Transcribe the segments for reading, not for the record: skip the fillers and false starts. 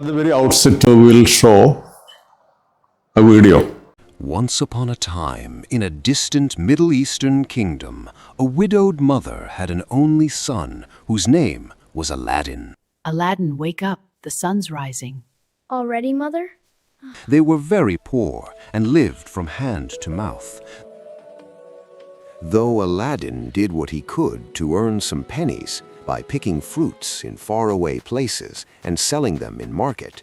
At the very outset, we'll show a video. Once upon a time, in a distant Middle Eastern kingdom, a widowed mother had an only son whose name was Aladdin. Aladdin, wake up. The sun's rising. Already, Mother? They were very poor and lived from hand to mouth. Though Aladdin did what he could to earn some pennies by picking fruits in faraway places and selling them in market.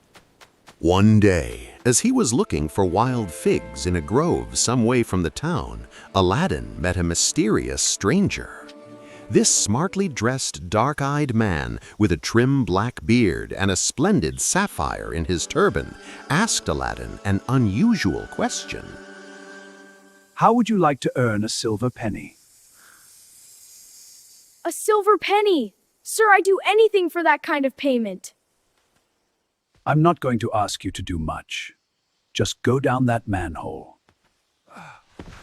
One day, as he was looking for wild figs in a grove some way from the town, Aladdin met a mysterious stranger. This smartly dressed, dark-eyed man with a trim black beard and a splendid sapphire in his turban asked Aladdin an unusual question. How would you like to earn a silver penny? A silver penny! Sir, I'd do anything for that kind of payment. I'm not going to ask you to do much. Just go down that manhole.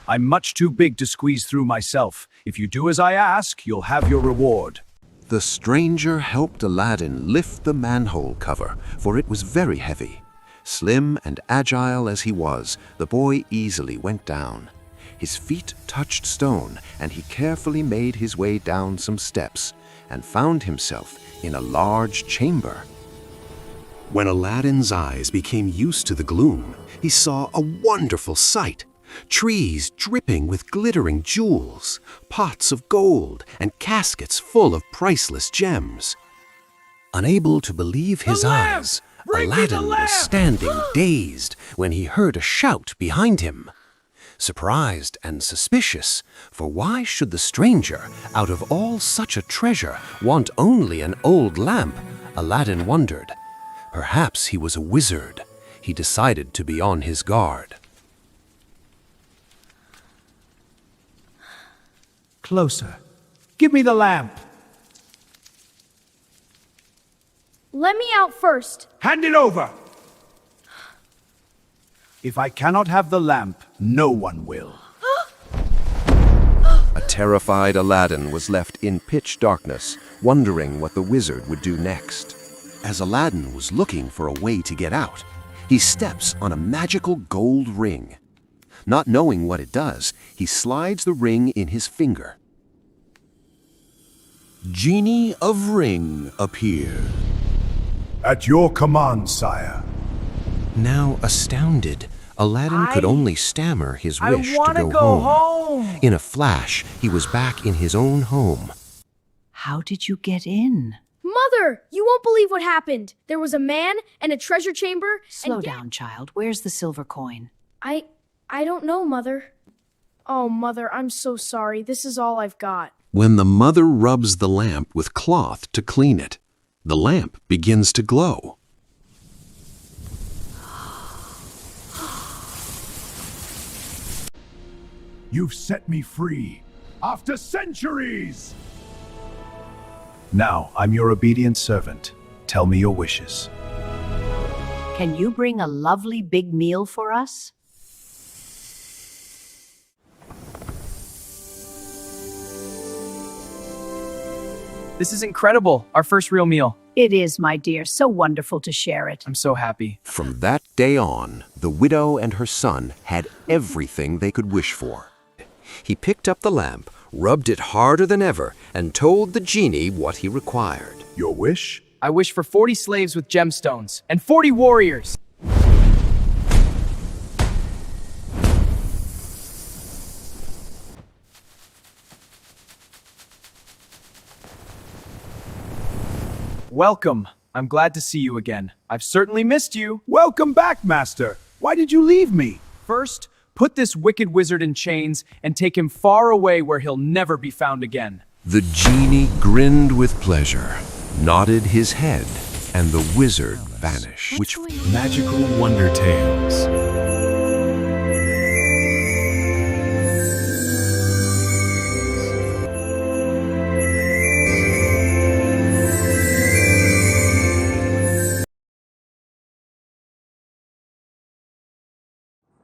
I'm much too big to squeeze through myself. If you do as I ask, you'll have your reward. The stranger helped Aladdin lift the manhole cover, for it was very heavy. Slim and agile as he was, the boy easily went down. His feet touched stone, and he carefully made his way down some steps and found himself in a large chamber. When Aladdin's eyes became used to the gloom, he saw a wonderful sight. Trees dripping with glittering jewels, pots of gold, and caskets full of priceless gems. Unable to believe his eyes, Aladdin was standing dazed when he heard a shout behind him. Surprised and suspicious, for why should the stranger, out of all such a treasure, want only an old lamp? Aladdin wondered. Perhaps he was a wizard. He decided to be on his guard. Closer. Give me the lamp. Let me out first. Hand it over. If I cannot have the lamp, no one will. A terrified Aladdin was left in pitch darkness, wondering what the wizard would do next. As Aladdin was looking for a way to get out, he steps on a magical gold ring. Not knowing what it does, he slides the ring in his finger. Genie of Ring appeared. At your command, sire. Now astounded, Aladdin could only stammer his wish to go home. In a flash, he was back in his own home. How did you get in? Mother, you won't believe what happened. There was a man and a treasure chamber. Slow down, child. Where's the silver coin? I don't know, Mother. Oh, Mother, I'm so sorry. This is all I've got. When the mother rubs the lamp with cloth to clean it, the lamp begins to glow. You've set me free. After centuries! Now, I'm your obedient servant. Tell me your wishes. Can you bring a lovely big meal for us? This is incredible. Our first real meal. It is, my dear. So wonderful to share it. I'm so happy. From that day on, the widow and her son had everything they could wish for. He picked up the lamp, rubbed it harder than ever, and told the genie what he required. Your wish? I wish for 40 slaves with gemstones and 40 warriors. Welcome. I'm glad to see you again. I've certainly missed you. Welcome back, Master. Why did you leave me? First, put this wicked wizard in chains and take him far away where he'll never be found again. The genie grinned with pleasure, nodded his head, and the wizard vanished. Magical Wonder Tales.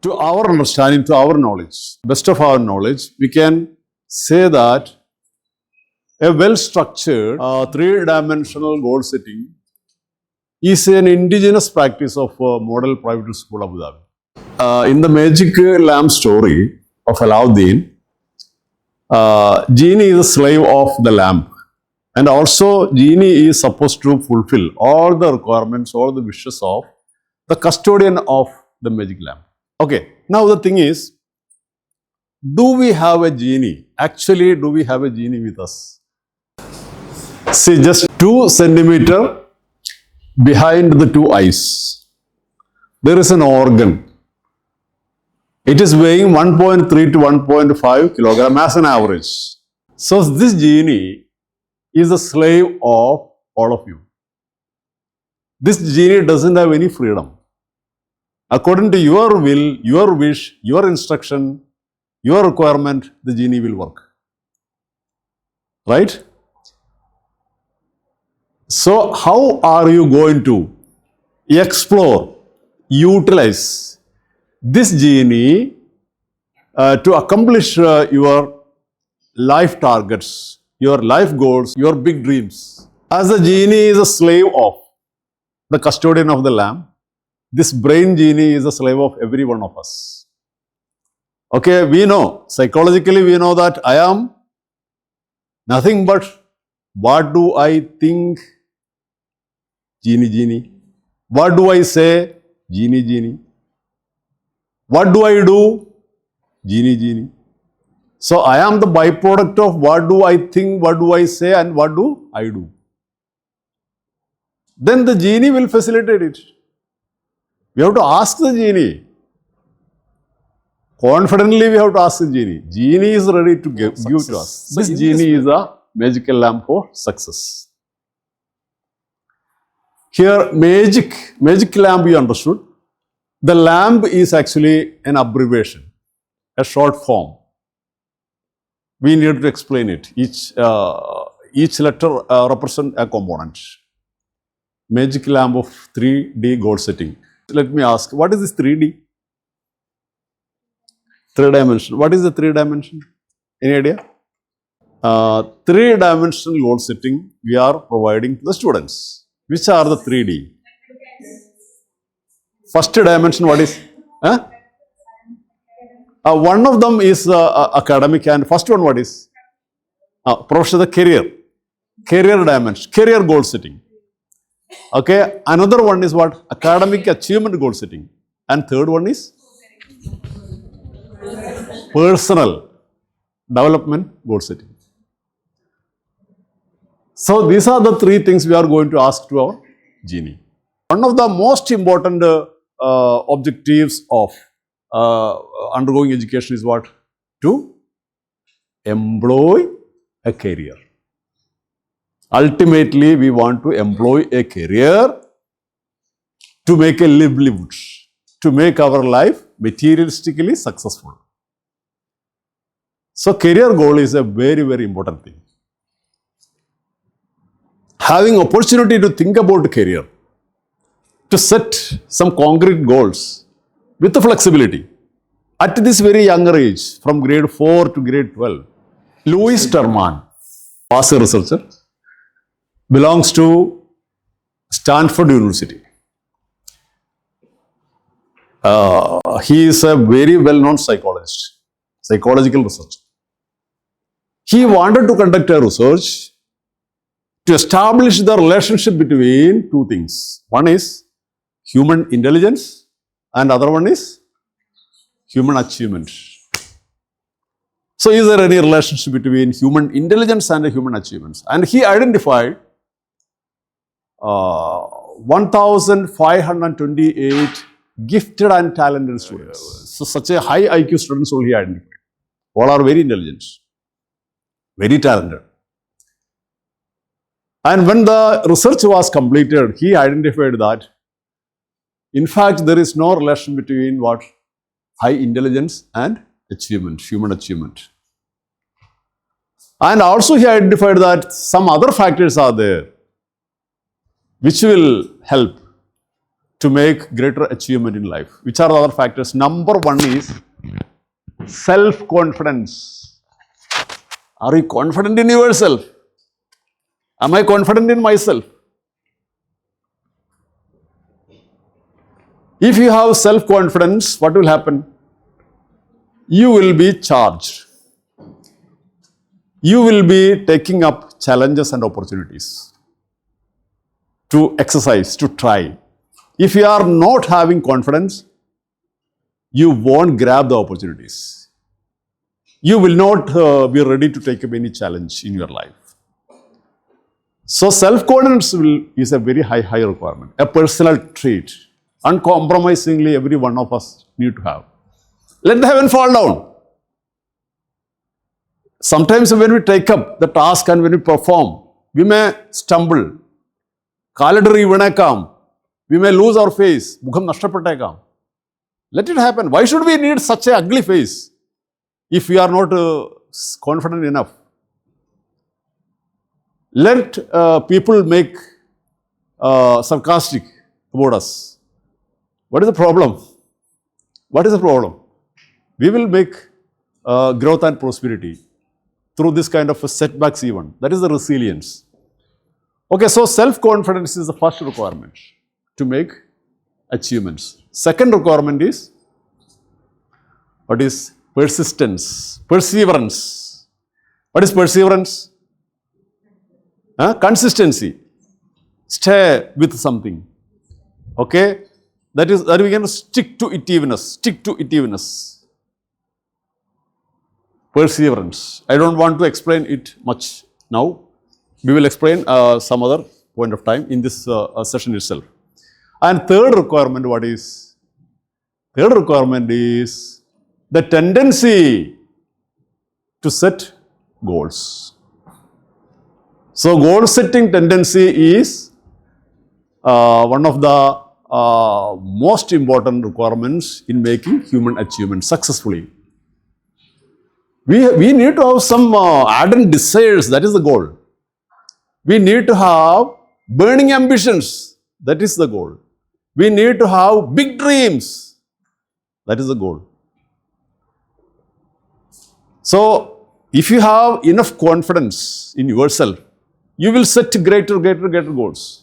To our understanding, to our knowledge, best of our knowledge, we can say that a well-structured, three-dimensional goal setting is an indigenous practice of Model Private School Abu Dhabi. In the magic lamp story of Alauddin, genie is a slave of the lamp, and also genie is supposed to fulfill all the requirements, all the wishes of the custodian of the magic lamp. Okay, now the thing is, do we have a genie? Actually, do we have a genie with us? See, just 2 centimeters behind the 2 eyes, there is an organ. It is weighing 1.3 to 1.5 kilogram as an average. So this genie is a slave of all of you. This genie doesn't have any freedom. According to your will, your wish, your instruction, your requirement, the genie will work. Right? So how are you going to explore, utilize this genie to accomplish your life targets, your life goals, your big dreams? As the genie is a slave of the custodian of the lamp, this brain genie is a slave of every one of us. Okay, we know, psychologically we know that I am nothing but what do I think? Genie, genie. What do I say? Genie, genie. What do I do? Genie, genie. So I am the byproduct of what do I think, what do I say, and what do I do. Then the genie will facilitate it. We have to ask the genie. Confidently we have to ask the genie. Genie is ready to give to us. This genie is a magical lamp for success. Here, magic lamp you understood. The lamp is actually an abbreviation, a short form. We need to explain it. Each letter represents a component. Magic lamp of 3D goal setting. Let me ask, what is this 3D? 3-dimension. What is the 3-dimension? Any idea? 3-dimensional goal setting we are providing to the students. Which are the 3D? First dimension, what is? One of them is academic, and first one what is? Professional career. Career dimension, career goal setting. Okay, another one is what? Academic achievement goal setting. And third one is personal development goal setting. So these are the 3 things we are going to ask to our genie. One of the most important objectives of undergoing education is what? To employ a career. Ultimately, we want to employ a career to make a livelihood, to make our life materialistically successful. So career goal is a very, very important thing. Having opportunity to think about career, to set some concrete goals with the flexibility at this very younger age, from grade 4 to grade 12. Louis Terman, was a researcher, belongs to Stanford University. He is a very well-known psychologist, psychological researcher. He wanted to conduct a research to establish the relationship between 2 things. One is human intelligence and other one is human achievement. So is there any relationship between human intelligence and human achievements? And he identified 1,528 gifted and talented students. So such a high IQ students only he identified. All are very intelligent, very talented. And when the research was completed, he identified that, in fact, there is no relation between what? High intelligence and achievement, human achievement. And also he identified that some other factors are there which will help to make greater achievement in life. Which are the other factors? Number 1 is self-confidence. Are you confident in yourself? Am I confident in myself? If you have self-confidence, what will happen? You will be charged. You will be taking up challenges and opportunities to exercise, to try. If you are not having confidence, you won't grab the opportunities. You will not be ready to take up any challenge in your life. So self-confidence is a very high requirement, a personal trait. Uncompromisingly, every one of us need to have. Let the heaven fall down. Sometimes when we take up the task and when we perform, we may stumble. Kaladari vinakam. We may lose our face. Mukham nashtapatekam. Let it happen. Why should we need such an ugly face if we are not confident enough? Let people make sarcastic about us. What is the problem? What is the problem? We will make growth and prosperity through this kind of a setbacks even. That is the resilience. Okay, so self-confidence is the first requirement to make achievements. Second requirement is, what is persistence, perseverance. What is perseverance? Consistency. Stay with something. Okay? That we can stick to itiveness. Perseverance. I don't want to explain it much now. We will explain some other point of time in this session itself. And third requirement, what is? Third requirement is the tendency to set goals. So goal setting tendency is one of the most important requirements in making human achievement successfully. We need to have some ardent desires, that is the goal. We need to have burning ambitions, that is the goal. We need to have big dreams, that is the goal. So, if you have enough confidence in yourself, you will set greater goals.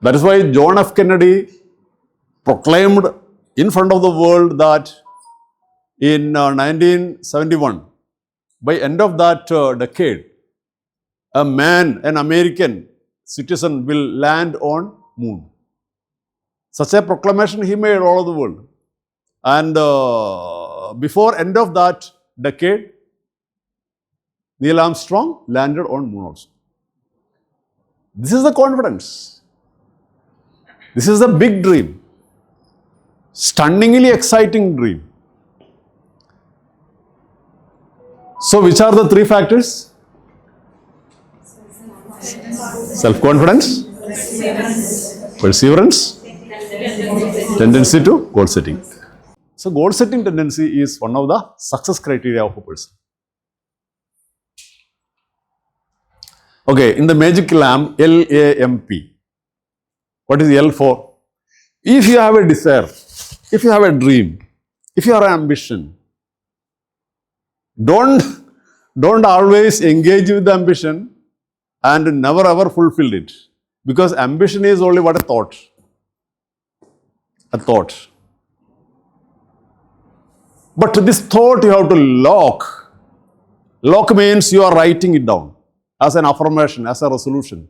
That is why John F. Kennedy proclaimed in front of the world that in 1971, by end of that decade, a man, an American citizen will land on moon. Such a proclamation he made all over the world. And before end of that decade, Neil Armstrong landed on moon also. This is the confidence. This is the big dream. Stunningly exciting dream. So, which are the three factors? Self-confidence, perseverance, tendency to goal setting. So, goal setting tendency is one of the success criteria of a person. Okay, in the magic lamp, LAMP. What is L for? If you have a desire, if you have a dream, if you have an ambition, don't always engage with the ambition and never ever fulfill it. Because ambition is only what? A thought. A thought. But this thought you have to lock. Lock means you are writing it down as an affirmation, as a resolution,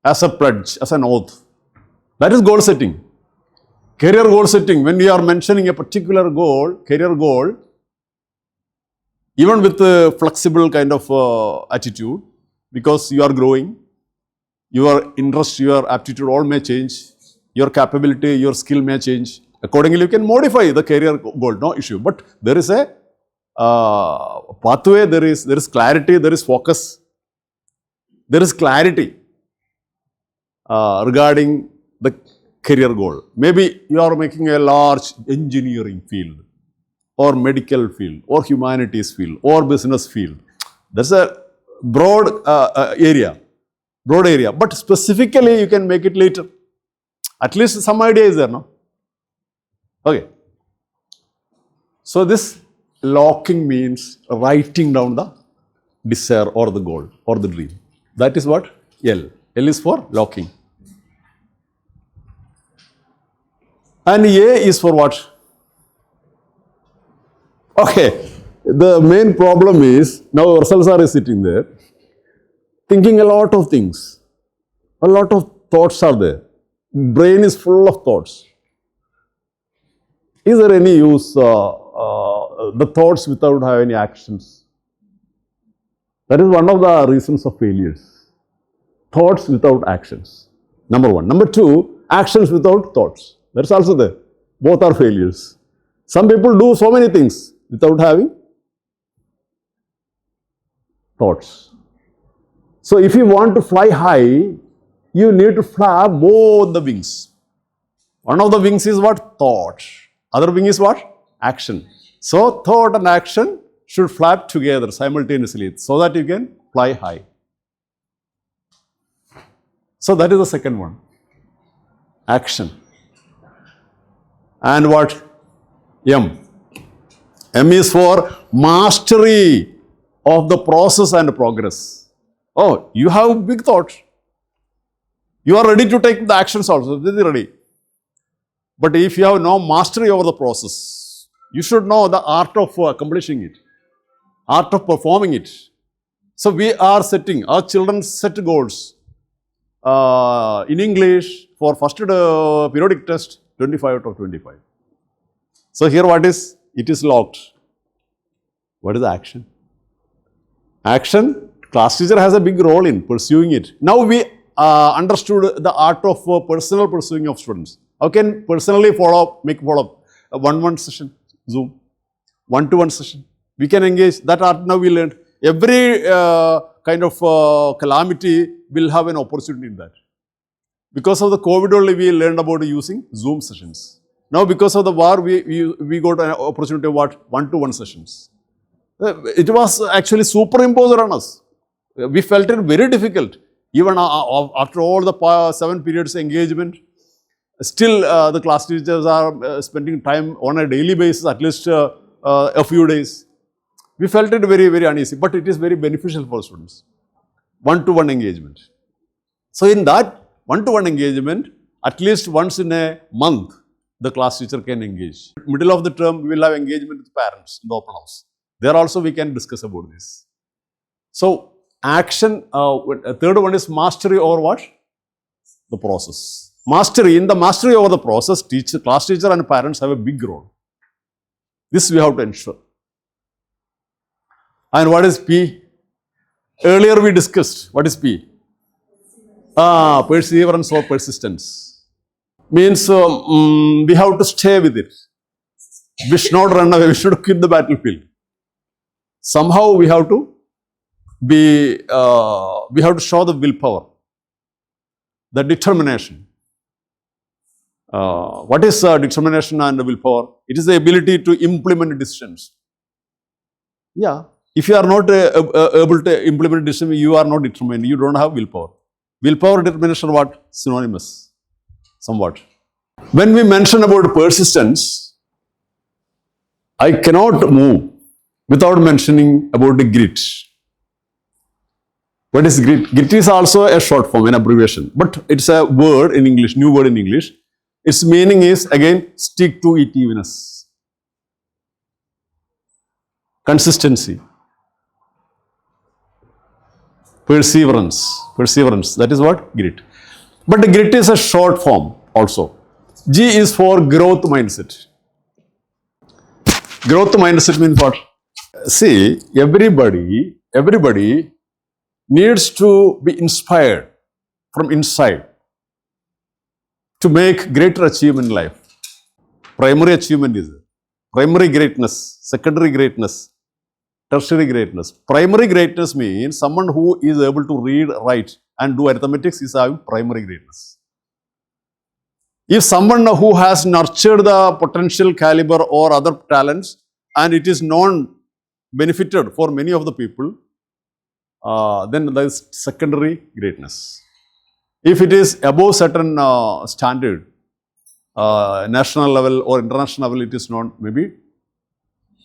as a pledge, as an oath. That is goal setting. Career goal setting, when we are mentioning a particular goal, career goal, even with a flexible kind of attitude, because you are growing, your interest, your aptitude all may change, your capability, your skill may change. Accordingly, you can modify the career goal, no issue. But there is a pathway, there is clarity, there is focus, there is clarity regarding the career goal. Maybe you are making a large engineering field, or medical field, or humanities field, or business field. That's a broad area. But specifically, you can make it later. At least some idea is there, no? Okay. So this locking means writing down the desire or the goal or the dream. That is what L. L is for locking. And A is for what? Okay, the main problem is, now Ursalsar is sitting there, thinking a lot of things. A lot of thoughts are there. Brain is full of thoughts. Is there any use, the thoughts without having any actions? That is one of the reasons of failures. Thoughts without actions. Number one. Number two, actions without thoughts. That's also there. Both are failures. Some people do so many things without having thoughts. So if you want to fly high, you need to flap both the wings. One of the wings is what? Thought. Other wing is what? Action. So thought and action should flap together simultaneously so that you can fly high. So that is the second one. Action. And what? M. M is for mastery of the process and progress. Oh, you have big thought. You are ready to take the actions also. This is ready. But if you have no mastery over the process, you should know the art of accomplishing it, art of performing it. So we are setting, our children set goals. In English, for first periodic test, 25 out of 25. So here what is? It is locked. What is the action? Action, class teacher has a big role in pursuing it. Now we understood the art of personal pursuing of students. How can personally follow up, make follow up? One session, Zoom. One-to-one session. We can engage. That art now we learned. Every kind of calamity will have an opportunity in that. Because of the COVID only, we learned about using Zoom sessions. Now because of the war, we got an opportunity of what? One-to-one sessions. It was actually superimposed on us. We felt it very difficult. Even after all the 7 periods engagement, still the class teachers are spending time on a daily basis, at least a few days. We felt it very, very uneasy, but it is very beneficial for students. One-to-one engagement. So in that one-to-one engagement, at least once in a month, the class teacher can engage. Middle of the term, we will have engagement with parents in the open house. There also we can discuss about this. So action, third one is mastery over what? The process. Mastery, in the mastery over the process, class teacher and parents have a big role. This we have to ensure. And what is P? Earlier we discussed, what is P? Perseverance or persistence. Means we have to stay with it. We should not run away, we should quit the battlefield. Somehow we have to we have to show the willpower, the determination. What is determination and willpower? It is the ability to implement decisions. Yeah. If you are not able to implement decision, you are not determined. You don't have willpower. Willpower, determination, what? Synonymous. Somewhat. When we mention about persistence, I cannot move without mentioning about the grit. What is grit? Grit is also a short form, an abbreviation. But it's a word in English, new word in English. Its meaning is, again, stick to itiveness. Consistency. Perseverance. Perseverance. That is what? Grit. But the grit is a short form also. G is for growth mindset. Growth mindset means what? See, everybody needs to be inspired from inside to make greater achievement in life. Primary achievement is primary greatness, secondary greatness, tertiary greatness. Primary greatness means someone who is able to read, write and do arithmetics is having primary greatness. If someone who has nurtured the potential caliber or other talents and it is non-benefited for many of the people, then there is secondary greatness. If it is above certain standard, national level or international level, it is not maybe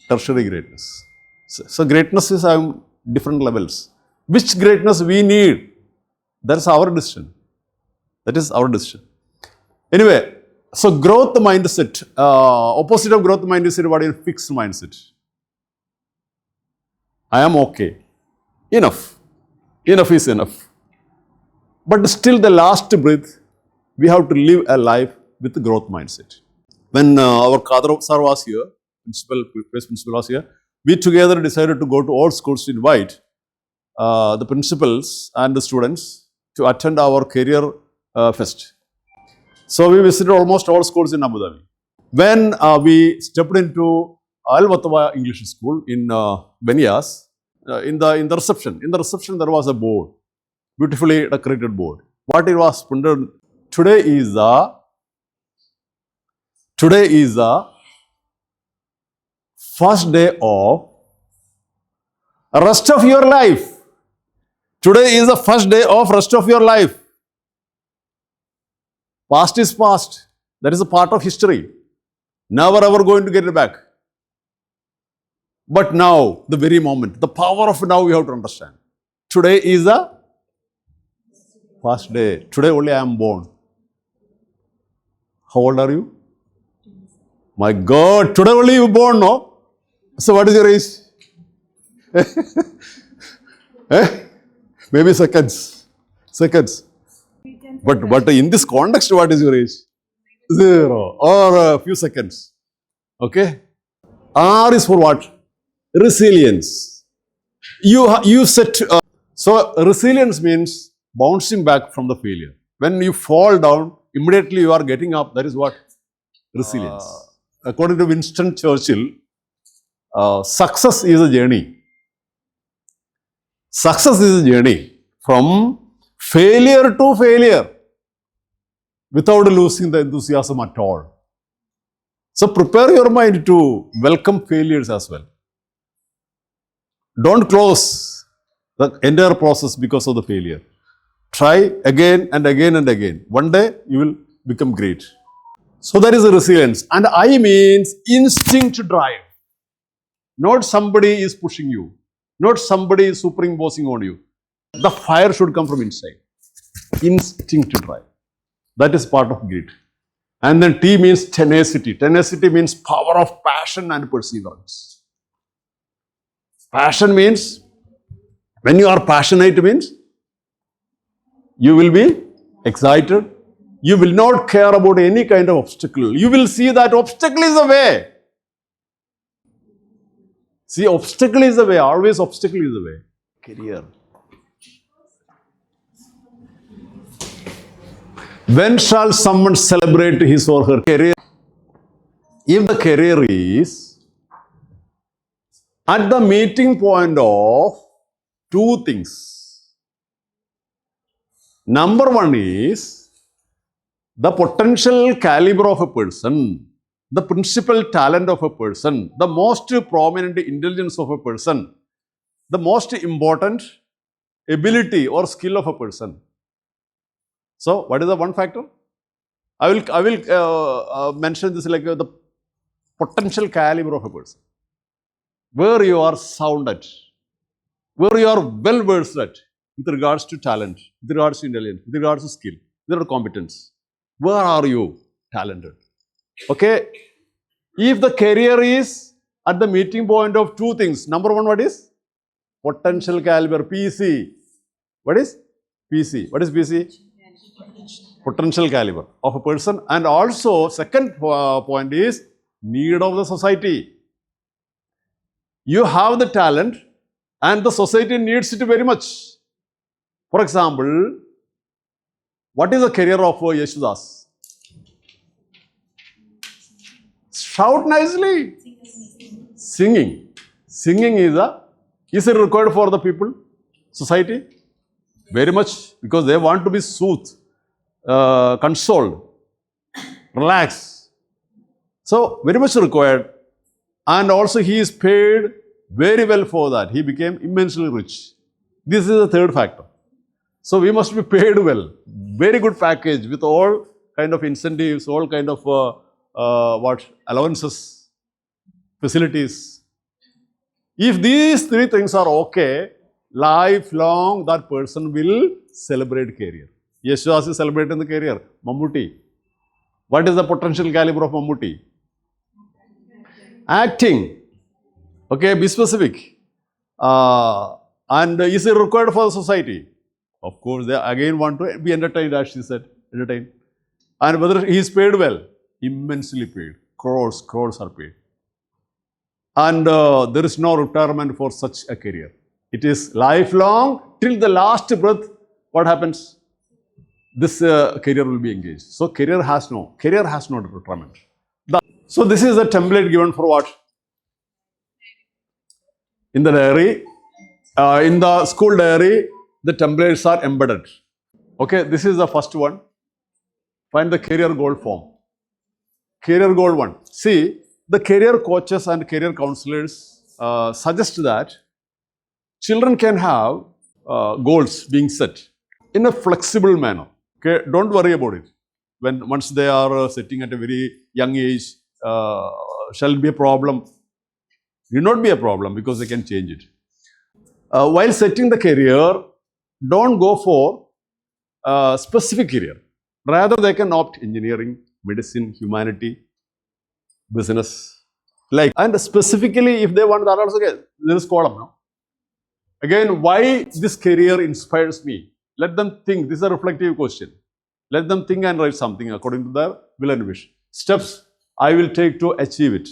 tertiary greatness. So greatness is having different levels. Which greatness we need? That is our decision. That is our decision. Anyway, So growth mindset, opposite of growth mindset, what is fixed mindset? I am okay. Enough. Enough is enough. But still the last breath, we have to live a life with growth mindset. When our Kadra sir was here, vice principal was here, we together decided to go to all schools to invite the principals and the students to attend our career fest. So we visited almost all schools in Abu Dhabi. When we stepped into Al Watawa English School in Benias, in the reception there was a board, beautifully decorated board. What it was printed, today is the first day of rest of your life. Today is the first day of rest of your life. Past is past. That is a part of history. Never ever going to get it back. But now, the very moment, the power of now we have to understand. Today is the first day. Today only I am born. How old are you? My God, today only you born, no? So what is your age? Maybe seconds. But in this context, what is your age? 0 or a few seconds. Okay? R is for what? Resilience. You set. So resilience means bouncing back from the failure. When you fall down, immediately you are getting up. That is what? Resilience. According to Winston Churchill, success is a journey. Success is a journey from failure to failure without losing the enthusiasm at all. So prepare your mind to welcome failures as well. Don't close the entire process because of the failure. Try again and again and again. One day you will become great. So that is a resilience. And I means instinct drive. Not somebody is pushing you. Not somebody is superimposing on you. The fire should come from inside. Instinct drive. That is part of grit. And then T means tenacity. Tenacity means power of passion and perseverance. Passion means, when you are passionate means, you will be excited. You will not care about any kind of obstacle. You will see that obstacle is the way. See, obstacle is the way. Always obstacle is the way. Career. When shall someone celebrate his or her career? If the career is at the meeting point of two things. Number one is the potential caliber of a person, the principal talent of a person, the most prominent intelligence of a person, the most important ability or skill of a person. So, what is the one factor? I will mention this like the potential caliber of a person. Where you are sound at, where you are well versed at with regards to talent, with regards to intelligence, with regards to skill, with regards to competence. Where are you talented? Okay. If the career is at the meeting point of two things. Number one, what is? Potential caliber, PC. What is? PC. What is PC? Potential caliber of a person. And also, second point is need of the society. You have the talent and the society needs it very much. For example, what is the career of Yeshudas? Shout nicely. Singing. Singing is it required for the people, society? Very much, because they want to be soothed, consoled, relaxed. So, very much required. And also he is paid very well for that. He became immensely rich. This is the third factor. So we must be paid well. Very good package with all kind of incentives, all kind of allowances, facilities. If these three things are okay, lifelong that person will celebrate career. Yeshudas is celebrating the career. Mammootty. What is the potential caliber of Mammootty? Acting. Okay, be specific. And is it required for the society? Of course, they again want to be entertained, as she said, entertained. And whether he is paid well, immensely paid. Crores are paid. And there is no retirement for such a career. It is lifelong till the last breath. What happens? This career will be engaged. So career has no retirement. So this is a template given for what? In the diary, in the school diary, the templates are embedded. Okay, this is the first one. Find the career goal form. Career goal 1. See, the career coaches and career counselors suggest that children can have goals being set in a flexible manner. Okay, don't worry about it. Once they are setting at a very young age, shall be a problem. Will not be a problem because they can change it. While setting the career, don't go for a specific career. Rather, they can opt engineering, medicine, humanity, business. And specifically, if they want that also, there is column now. Again, why this career inspires me? Let them think. This is a reflective question. Let them think and write something according to their will and wish. Steps I will take to achieve it.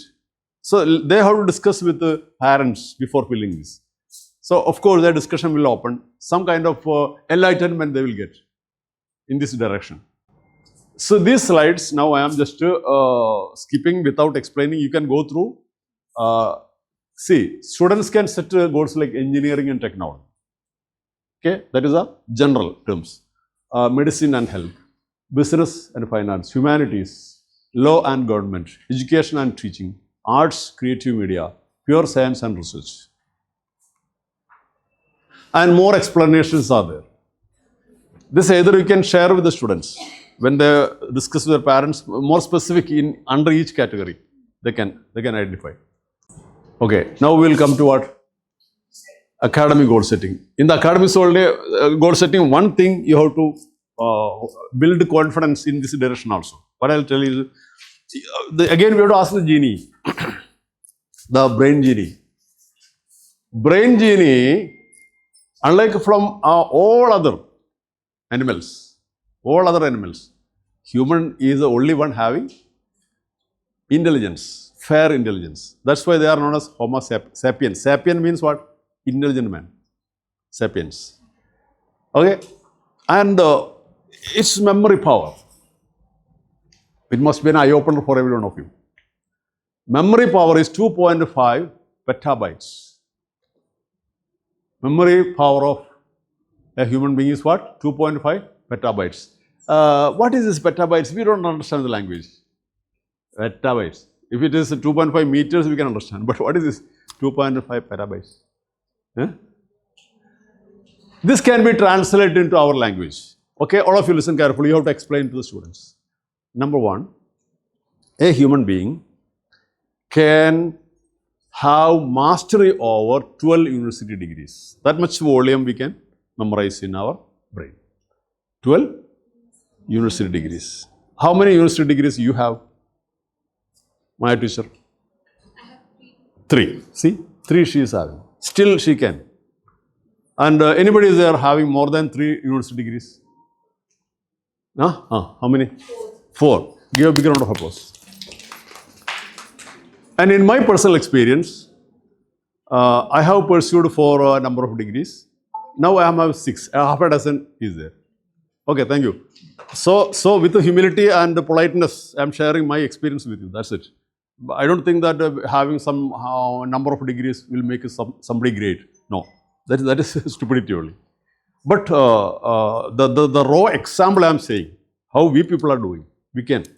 So they have to discuss with the parents before filling this. So of course, their discussion will open. Some kind of enlightenment they will get in this direction. So these slides, now I am just skipping without explaining. You can go through. See, students can set goals like engineering and technology. Okay, that is a general terms. Medicine and health, business and finance, humanities, law and government, education and teaching, arts, creative media, pure science and research. And more explanations are there. This either you can share with the students when they discuss with their parents, more specific in under each category, they can identify. Okay, now we will come to what? Academic goal setting. In the academic goal setting, one thing you have to build confidence in this direction also. What I will tell you is, again we have to ask the genie, the brain genie. Brain genie, unlike from all other animals, human is the only one having intelligence, fair intelligence. That's why they are known as Homo sapiens. Sapien means what? Intelligent man. Sapiens. Okay? And its memory power. It must be an eye-opener for every one of you. Memory power is 2.5 petabytes. Memory power of a human being is what? 2.5 petabytes. What is this petabytes? We don't understand the language. Petabytes. If it is 2.5 meters, we can understand. But what is this 2.5 petabytes? This can be translated into our language. Okay, all of you listen carefully. You have to explain to the students. Number 1, a human being can have mastery over 12 university degrees. That much volume we can memorize in our brain. 12 university degrees. How many university degrees you have? My teacher? 3. See, 3 she is having. Still she can. And anybody is there having more than 3 university degrees? How many? 4. Give a big round of applause. And in my personal experience, I have pursued for a number of degrees. Now I have 6. Half a dozen is there. Okay, thank you. So with humility and politeness, I am sharing my experience with you. That's it. I don't think that having some number of degrees will make somebody great. No, that is stupidity only. But the raw example I am saying, how we people are doing,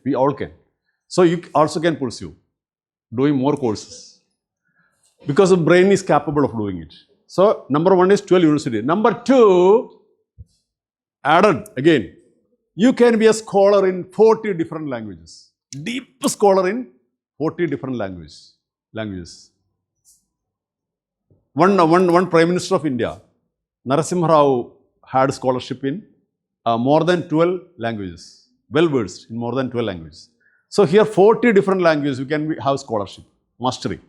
we all can. So you also can pursue doing more courses because the brain is capable of doing it. So number 1 is 12 university. Number 2, added again, you can be a scholar in 40 different languages. Deep scholar in 40 different languages. One Prime Minister of India, Narasimha Rao, had scholarship in more than 12 languages. Well versed in more than 12 languages. So here 40 different languages you can have scholarship, mastery.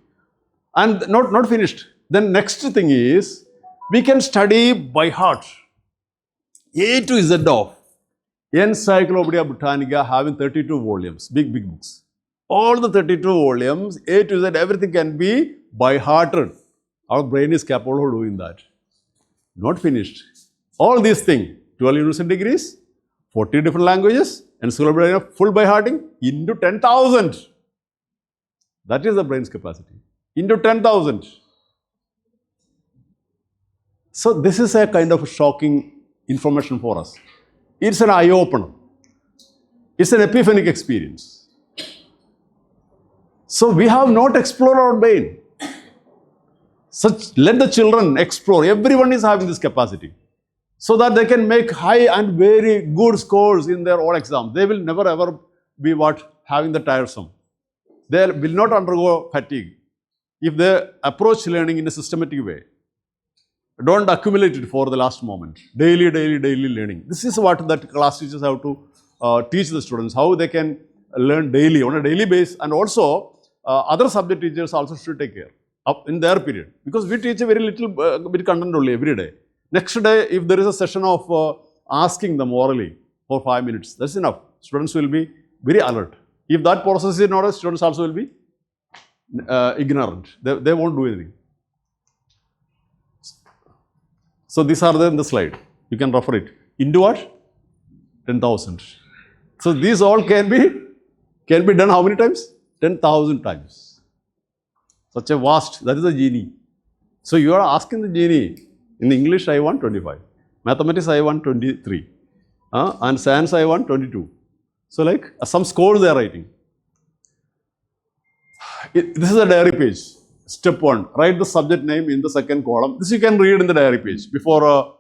And not finished. Then next thing is, we can study by heart. A to Z of Encyclopedia Britannica having 32 volumes, big books. All the 32 volumes, A to Z, everything can be by hearted. Our brain is capable of doing that. Not finished. All these things, 12 university degrees, 40 different languages, Encyclopedia full by hearting into 10,000. That is the brain's capacity. Into 10,000. So this is a kind of shocking information for us. It's an eye-opener. It's an epiphanic experience. So we have not explored our brain. Let the children explore. Everyone is having this capacity. So that they can make high and very good scores in their all exams. They will never ever be having the tiresome. They will not undergo fatigue. If they approach learning in a systematic way, don't accumulate it for the last moment. Daily learning. This is what that class teachers have to teach the students, how they can learn daily, on a daily basis, and also other subject teachers also should take care in their period. Because we teach a very little bit content only every day. Next day, if there is a session of asking them orally for 5 minutes, that's enough. Students will be very alert. If that process is not, students also will be ignorant. They won't do anything. So these are there in the slide. You can refer it. Into what? 10,000. So these all can be done how many times? 10,000 times. Such a vast, that is a genie. So you are asking the genie, in English I want 25, mathematics I want 23, and science I want 22. So like some scores they are writing. This is a diary page. Step 1, write the subject name in the second column. This you can read in the diary page before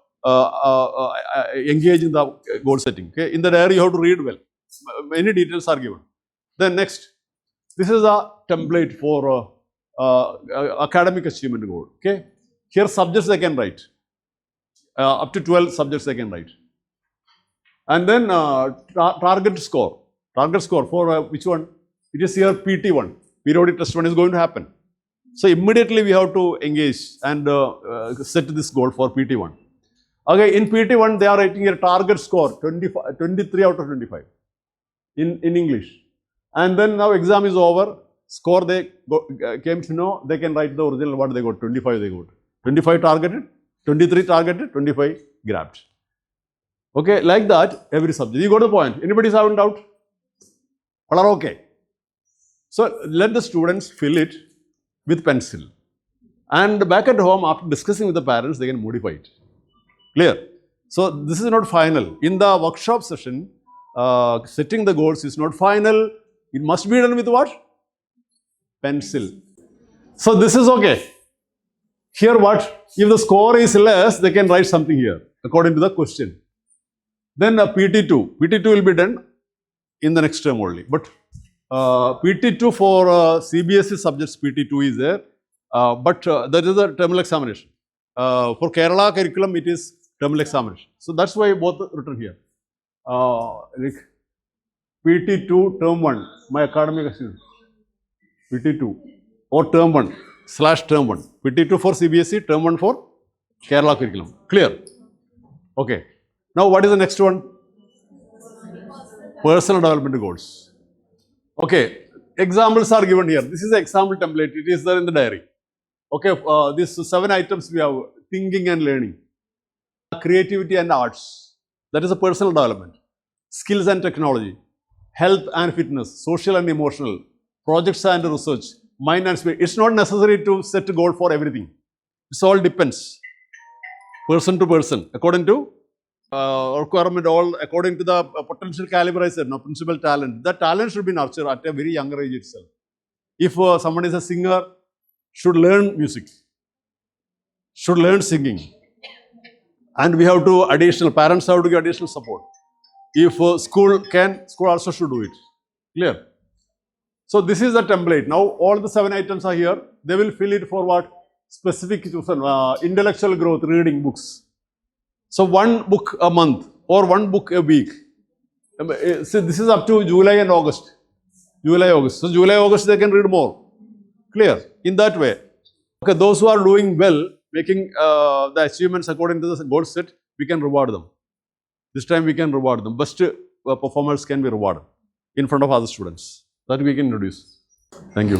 engaging the goal setting. Okay? In the diary you have to read well. Many details are given. Then next, this is a template for academic achievement goal. Okay? Here subjects they can write. Up to 12 subjects they can write. And then target score. Target score for which one? It is here PT1. Periodic test 1 is going to happen. So immediately we have to engage and set this goal for PT1. Okay, in PT1 they are writing a target score 23 out of 25 in English. And then now exam is over, score they came to know, they can write the original what they got, 25 they got. 25 targeted, 23 targeted, 25 grabbed. Okay, like that every subject. You got the point. Anybody having doubt? All are okay. So let the students fill it with pencil. And back at home, after discussing with the parents, they can modify it. Clear? So this is not final. In the workshop session, setting the goals is not final. It must be done with what? Pencil. So this is okay. Here what? If the score is less, they can write something here according to the question. Then PT2. PT2 will be done in the next term only. But PT2 for CBSE subjects, PT2 is there. But that is a terminal examination. For Kerala curriculum, it is terminal examination. So that's why both are written here. Like PT2 term 1, my academic achievement. PT2 or term 1 / term 1. PT2 for CBSE, term 1 for Kerala curriculum. Clear? Okay. Now what is the next one? Personal development goals. Okay. Examples are given here. This is the example template. It is there in the diary. Okay. These 7 items we have: thinking and learning, creativity and arts. That is a personal development. Skills and technology, health and fitness, social and emotional, projects and research, mind and spirit. It's not necessary to set a goal for everything. It all depends. Person to person, according to requirement, all according to the potential caliber I said, no, principal talent. The talent should be nurtured at a very younger age itself. If someone is a singer, should learn music, should learn singing. And we have to parents have to give additional support. If school also should do it. Clear? So this is the template. Now all the 7 items are here. They will fill it for what? Specific intellectual growth, reading books. So 1 book a month or 1 book a week. So this is up to July and August. July, August. So July, August, they can read more. Clear? In that way. Okay, those who are doing well, making the achievements according to the goal set, we can reward them. This time we can reward them. Best performers can be rewarded in front of other students. That we can introduce. Thank you.